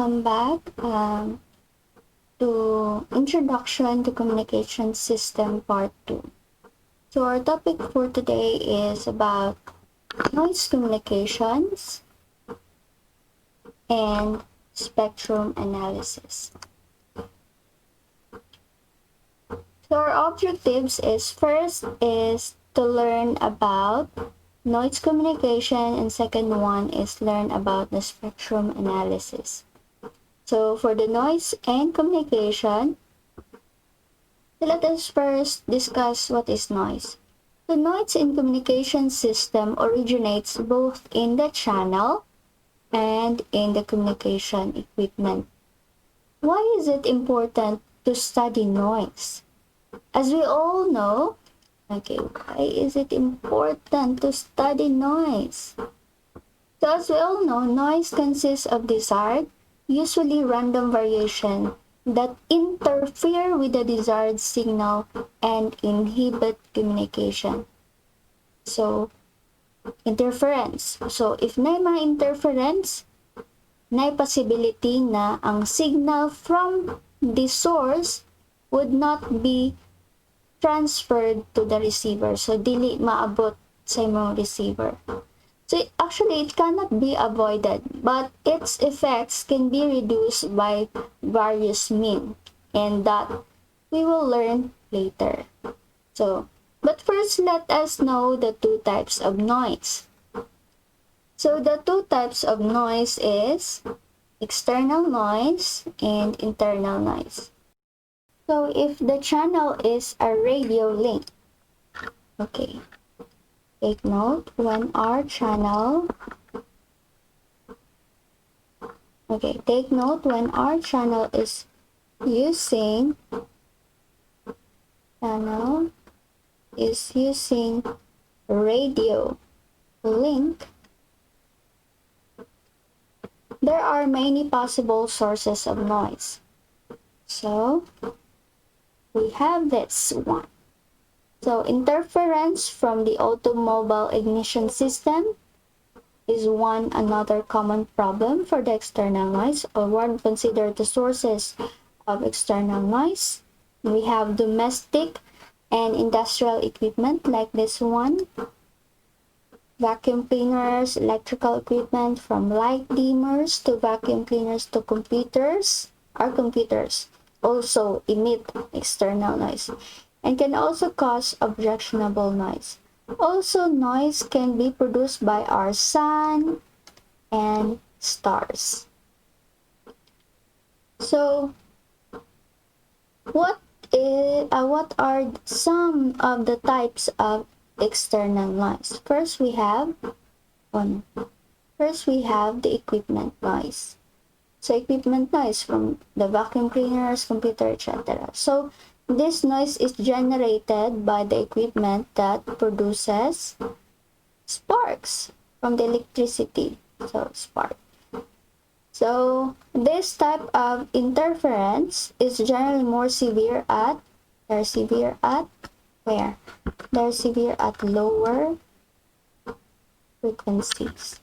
welcome back to Introduction to Communication System Part 2. So our topic for today is about noise communications and spectrum analysis. So our objectives is first is to learn about noise communication, and second one is learn about the spectrum analysis. So for the noise and communication, let us first discuss what is noise. The noise in communication system originates both in the channel and in the communication equipment. Why is it important to study noise? As we all know, why is it important to study noise? So as we all know, noise consists of desired, usually random variation that interfere with the desired signal and inhibit communication. So, interference. So, if may mga interference, may possibility na ang signal from the source would not be transferred to the receiver. So, dili maabot sa imong receiver. So, actually, it cannot be avoided, but its effects can be reduced by various means, and that we will learn later. So, but first, let us know the two types of noise. So, the two types of noise is external noise and internal noise. So, if the channel is a radio link, okay, take note when our channel, take note when our channel is using radio link, there are many possible sources of noise. So, we have this one. So, interference from the automobile ignition system is another common problem for the external noise, or one considered the sources of external noise. We have domestic and industrial equipment like this one. Vacuum cleaners, electrical equipment, from light dimmers to vacuum cleaners to computers. Our computers also emit external noise and can also cause objectionable noise. Also, noise can be produced by our sun and stars. So, what are some of the types of external noise? First, we have the equipment noise. So, equipment noise from the vacuum cleaners, computer, etc. So, this noise is generated by the equipment that produces sparks from the electricity. So, spark. So, this type of interference is generally more severe at, they're severe at lower frequencies.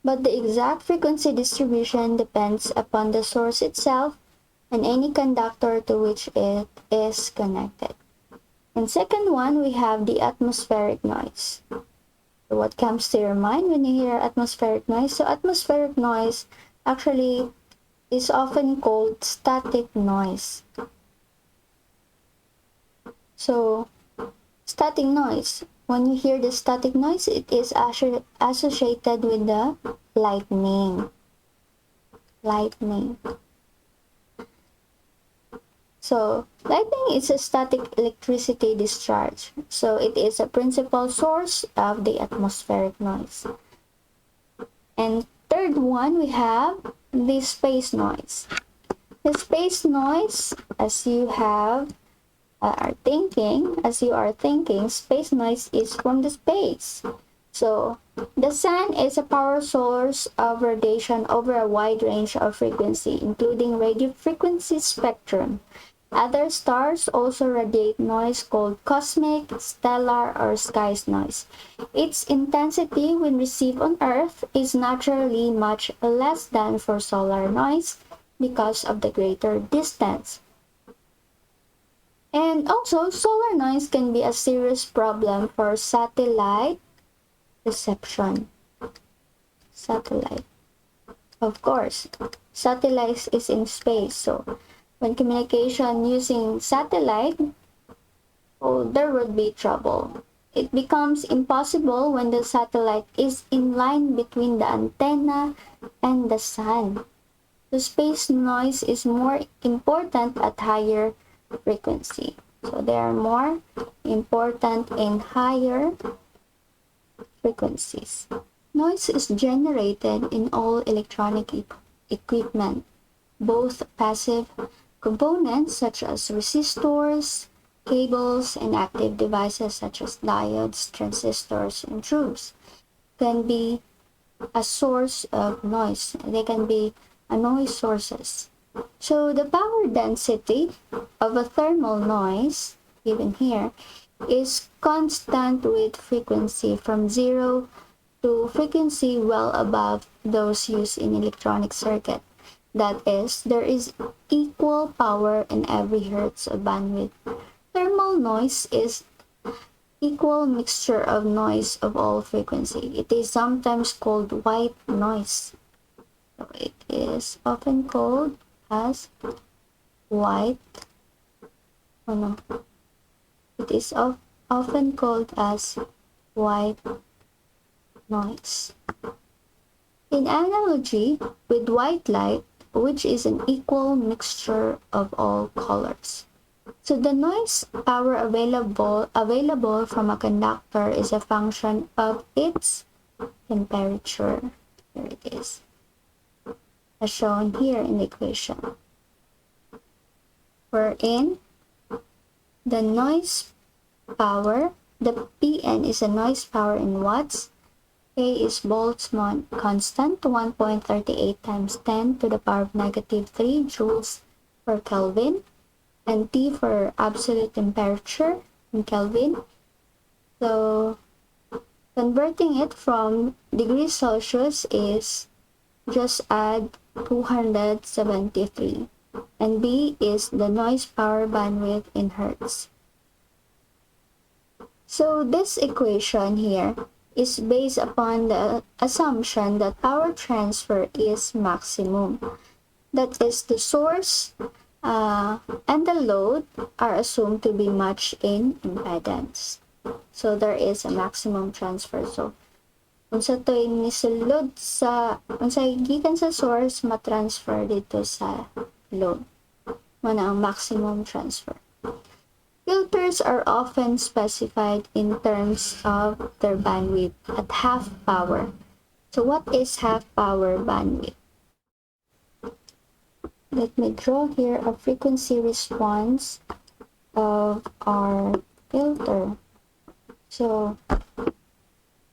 But the exact frequency distribution depends upon the source itself and any conductor to which it is connected. And second one, we have the atmospheric noise. So what comes to your mind when you hear atmospheric noise? So atmospheric noise actually is often called static noise. So static noise, when you hear the static noise, it is associated with the lightning. So, lightning is a static electricity discharge. So, it is a principal source of the atmospheric noise. And third one, we have the space noise. The space noise, as you are thinking, space noise is from the space. So, the sun is a power source of radiation over a wide range of frequency, including radio frequency spectrum. Other stars also radiate noise called cosmic, stellar, or sky noise. Its intensity when received on Earth is naturally much less than for solar noise because of the greater distance. And also, solar noise can be a serious problem for satellite reception. Satellite. Of course, satellites is in space, so when communication using satellite, oh, there would be trouble. It becomes impossible when the satellite is in line between the antenna and the sun. The space noise is more important at higher frequency. So they are more important in higher frequencies. Noise is generated in all electronic equipment, both passive components such as resistors, cables, and active devices such as diodes, transistors, and tubes can be a source of noise. They can be a noise sources. So the power density of a thermal noise, given here, is constant with frequency from 0 to frequency well above those used in electronic circuit. That is, there is equal power in every hertz of bandwidth. Thermal noise is equal mixture of noise of all frequency. It is sometimes called white noise. So it is often called as white, oh no, it is often called as white noise. In analogy with white light, which is an equal mixture of all colors. So the noise power available from a conductor is a function of its temperature. Here it is, as shown here in the equation, wherein the noise power, the Pn is a noise power in watts, K is Boltzmann constant, 1.38 times 10 to the power of negative 3 joules per Kelvin, and T for absolute temperature in Kelvin. So converting it from degrees Celsius is just add 273. And B is the noise power bandwidth in hertz. So this equation here is based upon the assumption that power transfer is maximum. That is, the source and the load are assumed to be matched in impedance. So there is a maximum transfer. So unsa to'y nisulod sa unsay gikan sa source matransfer dito sa load, mo na ang maximum transfer. Filters are often specified in terms of their bandwidth at half power. So what is half power bandwidth? Let me draw here a frequency response of our filter. So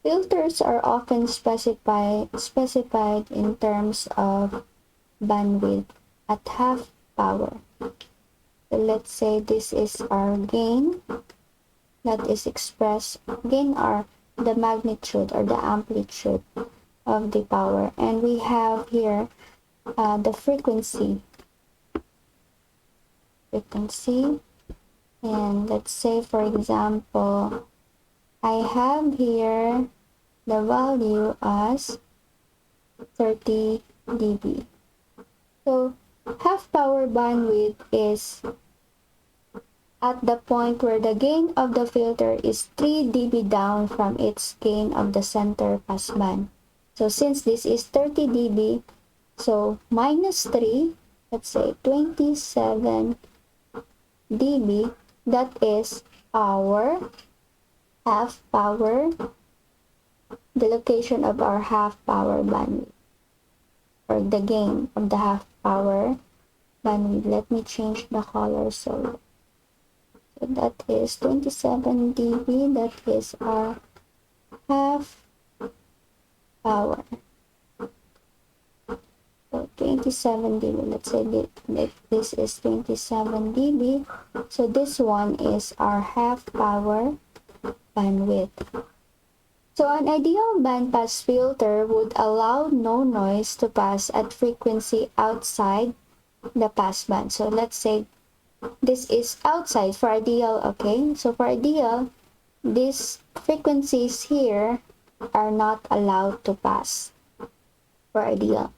filters are often specified in terms of bandwidth at half power. So let's say this is our gain that is expressed. Gain are the magnitude or the amplitude of the power, and we have here the frequency, and let's say for example I have here the value as 30 dB. So half power bandwidth is at the point where the gain of the filter is 3 dB down from its gain of the center passband. So since this is 30 dB, so minus 3, let's say 27 dB, that is our half power, the location of our half power bandwidth, or the gain of the half power bandwidth. Let me change the color. So that is 27 dB, that is our half power. So 27 dB. Let's say that this is 27 dB. So this one is our half power bandwidth. So an ideal bandpass filter would allow no noise to pass at frequency outside the passband. So let's say this is outside for ideal, okay? So for ideal, these frequencies here are not allowed to pass for ideal.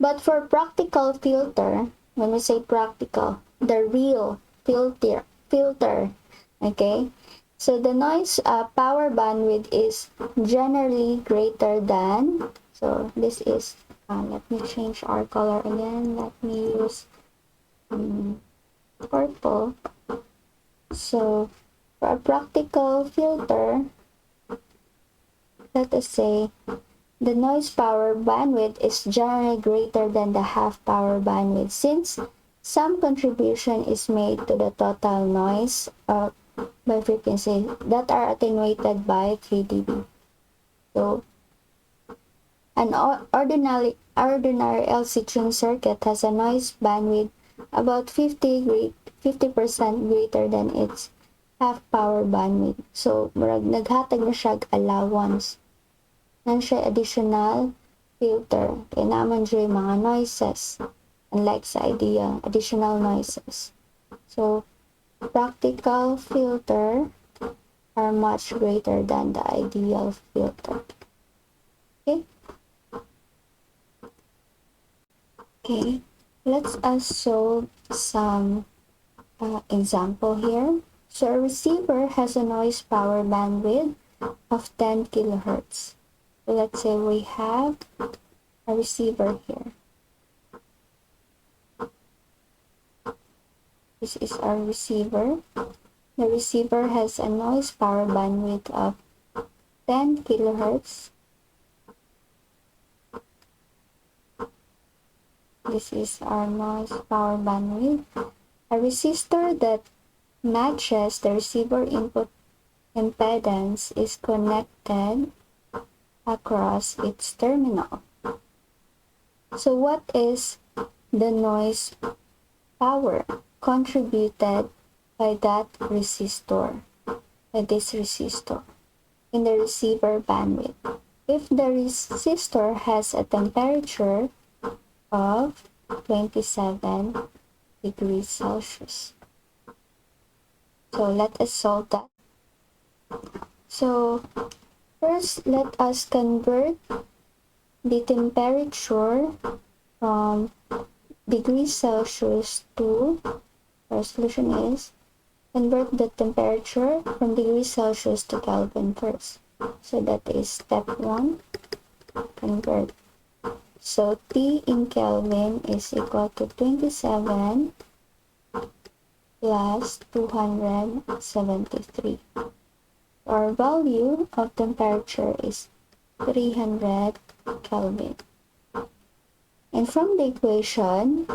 But for practical filter, when we say practical, the real filter, okay? So the noise power bandwidth is generally greater than, so this is, let me change our color again. Let me use purple. So for a practical filter, let us say the noise power bandwidth is generally greater than the half power bandwidth, since some contribution is made to the total noise by frequency that are attenuated by 3 dB. So an ordinary LC tuned circuit has a noise bandwidth about 50% greater than its half power bandwidth. So naghatag na siya allowance. Nan siya additional filter. Kaya naman siya yung mga noises. Unlike sa idea, additional noises. So, practical filter are much greater than the ideal filter. Okay? Okay. Let's solve some example here. So, a receiver has a noise power bandwidth of 10 kilohertz. So let's say we have a receiver here. This is our receiver. The receiver has a noise power bandwidth of 10 kilohertz. This is our noise power bandwidth. A resistor that matches the receiver input impedance is connected across its terminal. So what is the noise power contributed by that resistor, by this resistor, in the receiver bandwidth? If the resistor has a temperature of 27 degrees Celsius. So let us solve that. So first, let us convert the temperature from degrees Celsius to, our solution is, convert the temperature from degrees Celsius to Kelvin first. So that is step 1, convert. So T in Kelvin is equal to 27 plus 273. Our value of temperature is 300 Kelvin. And from the equation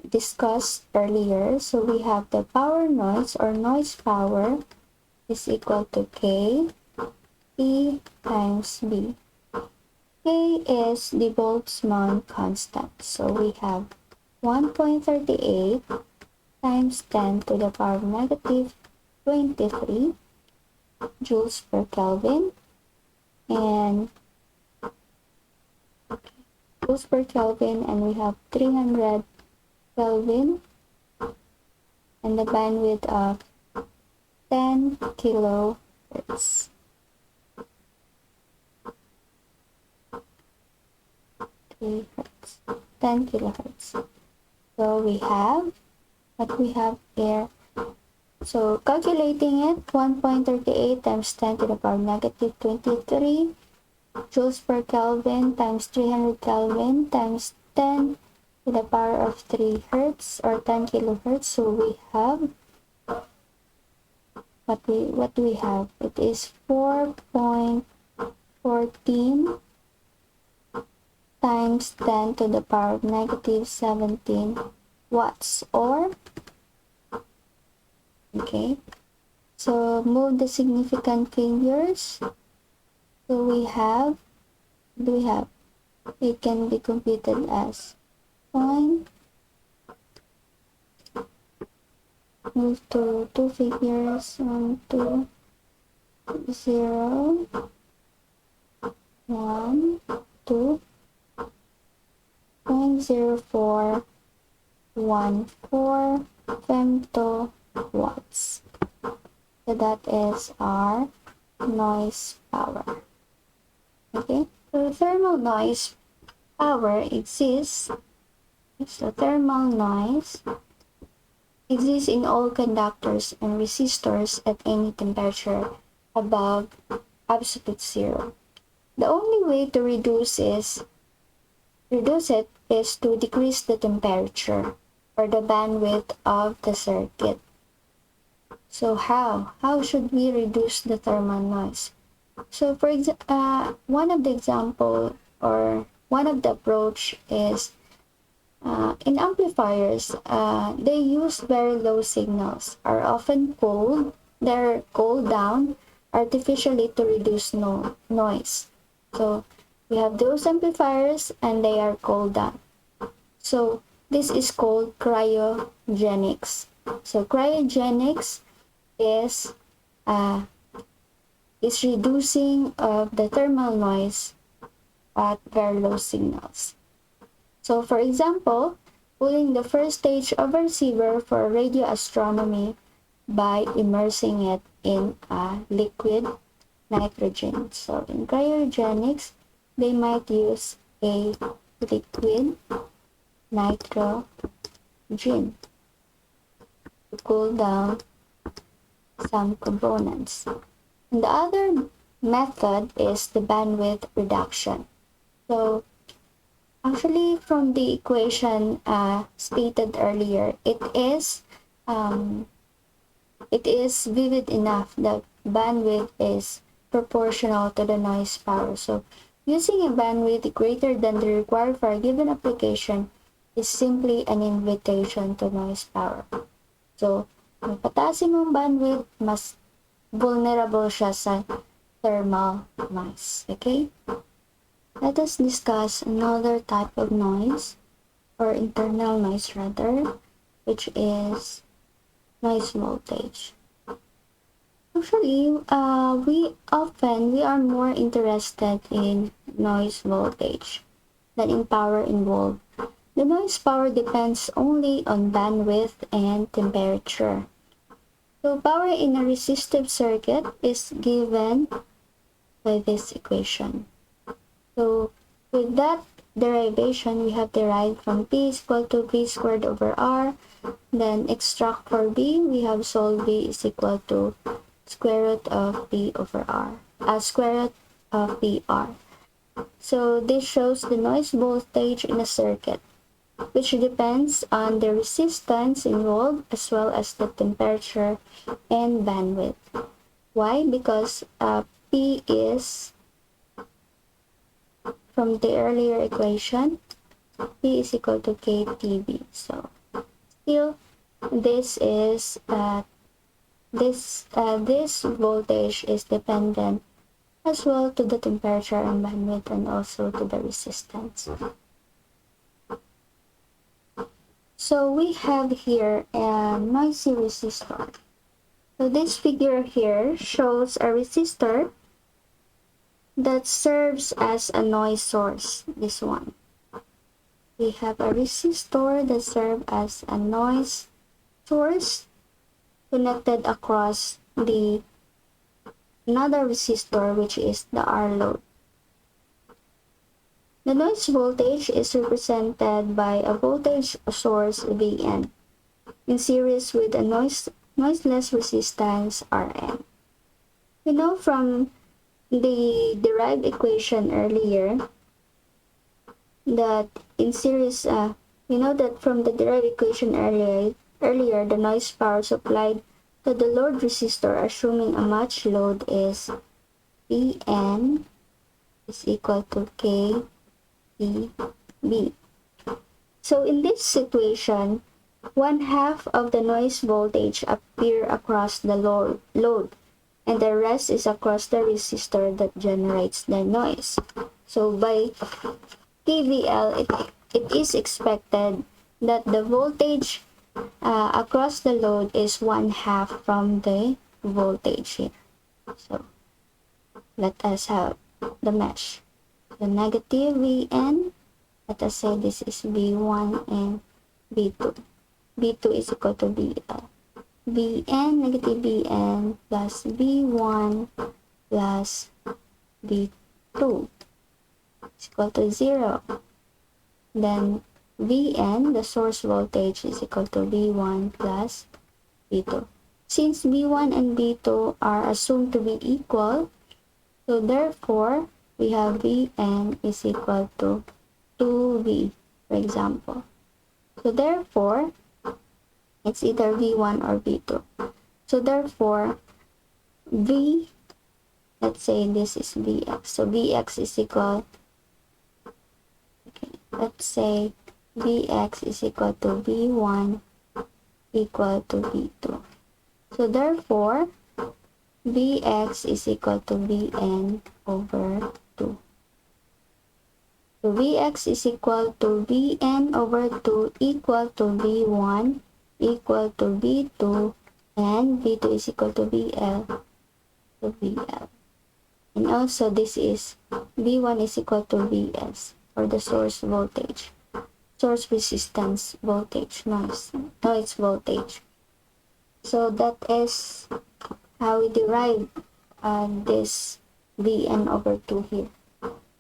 discussed earlier, so we have the power noise or noise power is equal to K E times B. K is the Boltzmann constant. So we have 1.38 times 10 to the power negative 23 joules per Kelvin, and joules per Kelvin, and we have 300 Kelvin, and the bandwidth of 10 kilohertz. 10 kilohertz. So we have what we have here. So calculating it, 1.38 times 10 to the power negative 23 joules per Kelvin times 300 Kelvin times 10 to the power of 3 hertz or 10 kilohertz. So we have what we have. It is 4.14 times 10 to the power of negative 17 watts, or okay, so move the significant figures. So we have, it can be computed as point, move to two figures, 1, 2, 0, 1, 2, 0.0414 femtowatts. So that is our noise power. Okay, so thermal noise power exists. So thermal noise exists in all conductors and resistors at any temperature above absolute zero. The only way to reduce it is to decrease the temperature or the bandwidth of the circuit. So how should we reduce the thermal noise? So for one of the example or one of the approach is in amplifiers, they use very low signals, are often cooled. They're cooled down artificially to reduce noise. So we have those amplifiers and they are cooled down. So this is called cryogenics. So cryogenics is reducing of the thermal noise at very low signals. So for example, cooling the first stage of a receiver for radio astronomy by immersing it in a liquid nitrogen. So in cryogenics, they might use a liquid nitrogen to cool down some components. And the other method is the bandwidth reduction. So actually, from the equation stated earlier, it is vivid enough that bandwidth is proportional to the noise power. So using a bandwidth greater than the required for a given application is simply an invitation to noise power. So, may pataas yung bandwidth, mas vulnerable siya sa thermal noise. Okay? Let us discuss another type of noise, or internal noise rather, which is noise voltage. Actually, we are more interested in noise voltage than in power involved. The noise power depends only on bandwidth and temperature. So power in a resistive circuit is given by this equation. So with that derivation, we have derived from P is equal to V squared over R. Then extract for B, we have solved V is equal to square root of P over R. Square root of PR. So this shows the noise voltage in a circuit, which depends on the resistance involved as well as the temperature and bandwidth. Why? Because P is, from the earlier equation, P is equal to KTB. So still, this is this voltage is dependent as well to the temperature and bandwidth and also to the resistance. So we have here a noisy resistor. So this figure here shows a resistor that serves as a noise source. This one. We have a resistor that serves as a noise source connected across the another resistor, which is the R load. The noise voltage is represented by a voltage source Vn in series with a noiseless resistance Rn. We know from the derived equation earlier that in series, we know that from the derived equation earlier, the noise power supplied to the load resistor, assuming a matched load, is Vn is equal to KTB. So in this situation, 1/2 of the noise voltage appear across the load, and the rest is across the resistor that generates the noise. So by KVL, it is expected that the voltage across the load is 1/2 from the voltage here. So let us have the mesh. So negative Vn, let us say this is V1 and V2. V2 is equal to VL. Vn, negative Vn plus V1 plus V2 is equal to 0. Then Vn, the source voltage, is equal to V1 plus V2. Since V1 and V2 are assumed to be equal, so therefore, we have Vn is equal to 2V, for example. So therefore, it's either V1 or V2. So therefore, V, let's say this is Vx. So Vx is equal, okay, let's say Vx is equal to V1 equal to V2. So therefore, Vx is equal to Vn over 2. So Vx is equal to Vn over 2 equal to V1 equal to V2, and V2 is equal to VL to VL. And also this is V1 is equal to Vs for the source voltage, source resistance voltage, noise voltage. So that is how we derive this Vn over 2 here.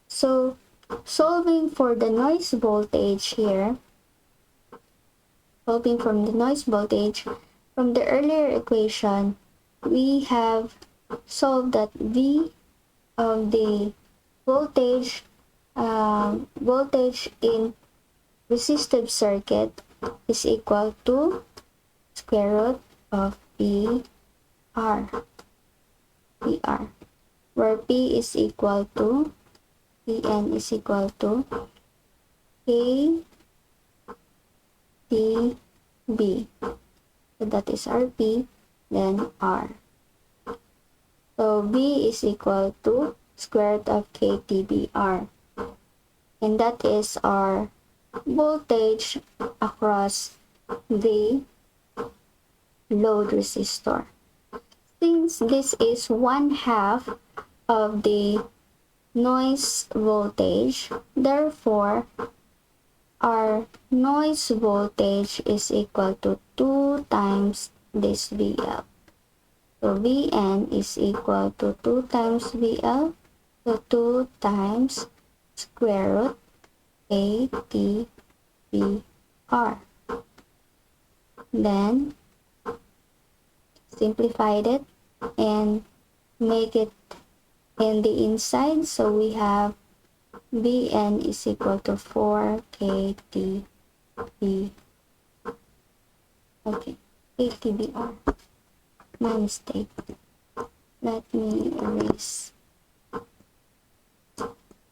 So solving for the noise voltage here, solving from the noise voltage, from the earlier equation, we have solved that V of the voltage in resistive circuit is equal to square root of PR, where P is equal to, Pn is equal to K TB. So that is our P, then R. So B is equal to square root of KTBR. And that is our voltage across the load resistor. Since this is 1/2 of the noise voltage, therefore our noise voltage is equal to 2 times this VL. So Vn is equal to 2 times VL, so 2 times square root KTBR. Then simplified it and make it in the inside, so we have Vn is equal to 4 KTB. Okay, KTBR. My mistake. Let me erase.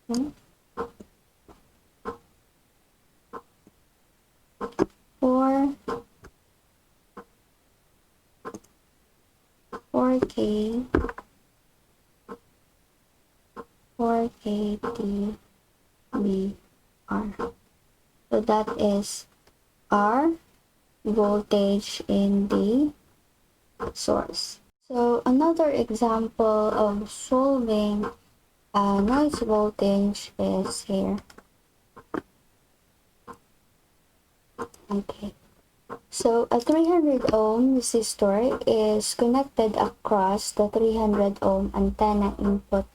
Okay. 4 4K 4KTBR. So that is our voltage in the source. So another example of solving noise voltage is here. Okay. So a 300 ohm resistor is connected across the 300 ohm antenna input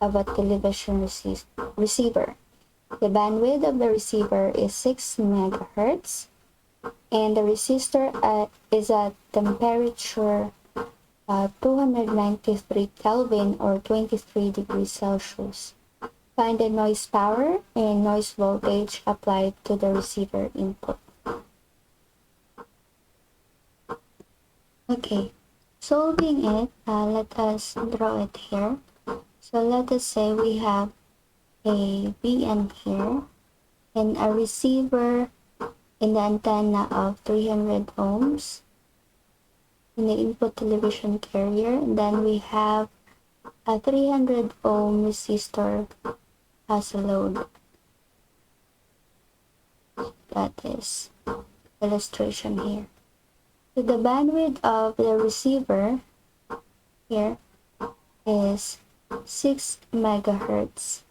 of a television receiver. The bandwidth of the receiver is 6 megahertz, and the resistor is at temperature 293 Kelvin or 23 degrees Celsius. Find the noise power and noise voltage applied to the receiver input. Okay, solving it, let us draw it here. So let us say we have a Vn here and a receiver in the antenna of 300 ohms in the input television carrier. Then we have a 300 ohm resistor as a load. That is illustration here. So the bandwidth of the receiver here is 6 megahertz.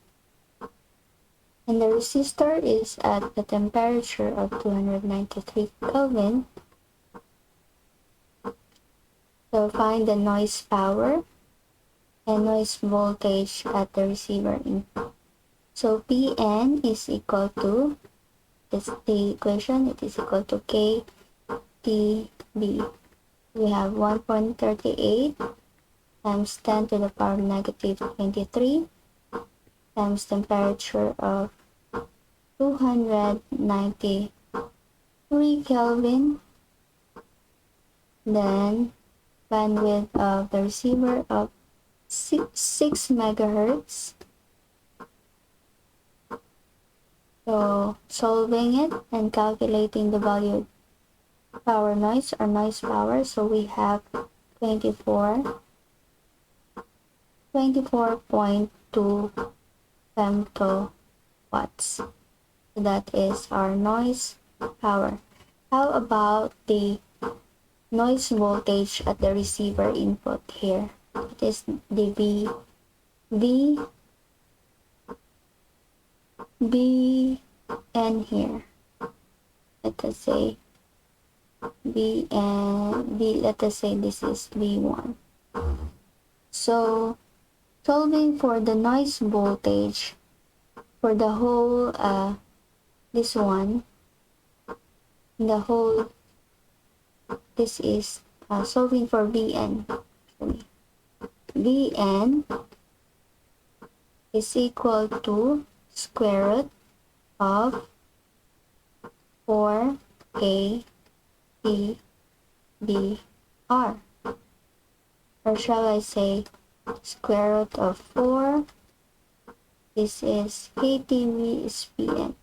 And the resistor is at the temperature of 293 Kelvin. So find the noise power and noise voltage at the receiver input. So Pn is equal to, this the equation, it is equal to KTB. We have 1.38 times 10 to the power negative 23 times temperature of 293 Kelvin, then bandwidth of the receiver of 6 megahertz. So solving it and calculating the value power noise or noise power, so we have 24.2 femtowatts. So that is our noise power. How about the noise voltage at the receiver input here? It is the Bn here. Let us say let us say this is V1. So solving for the noise voltage for the whole this one, the whole, this is solving for Vn. Vn is equal to square root of 4 KTBR, or shall I say square root of 4, this is KTB is PNR.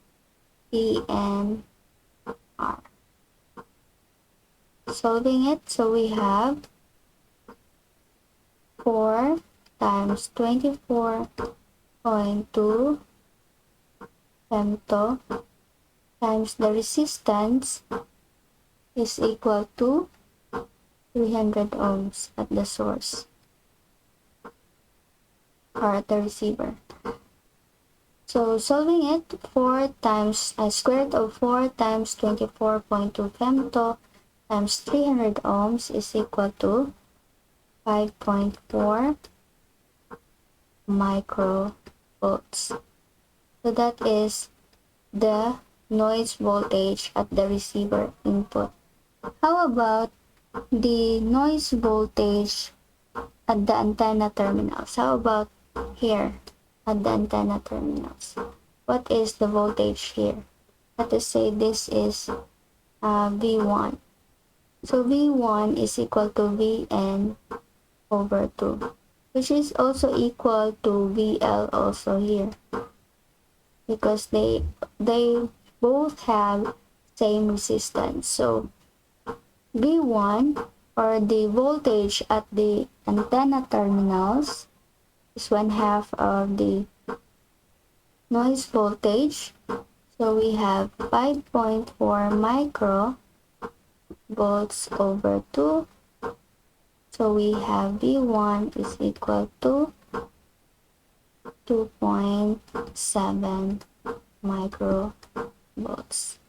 Solving it, so we have 4 times 24.2 femto times the resistance is equal to 300 ohms at the source or at the receiver. So solving it, 4 times square root of 4 times 24.2 femto times 300 ohms is equal to 5.4 microvolts. So that is the noise voltage at the receiver input. How about the noise voltage at the antenna terminals? How about here at the antenna terminals? What is the voltage here? Let us say this is V1. So V1 is equal to Vn over 2, which is also equal to VL also here, because they both have same resistance. So V1, or the voltage at the antenna terminals, is 1/2 of the noise voltage. So we have 5.4 microvolts over 2. So we have V1 is equal to 2.7 microvolts.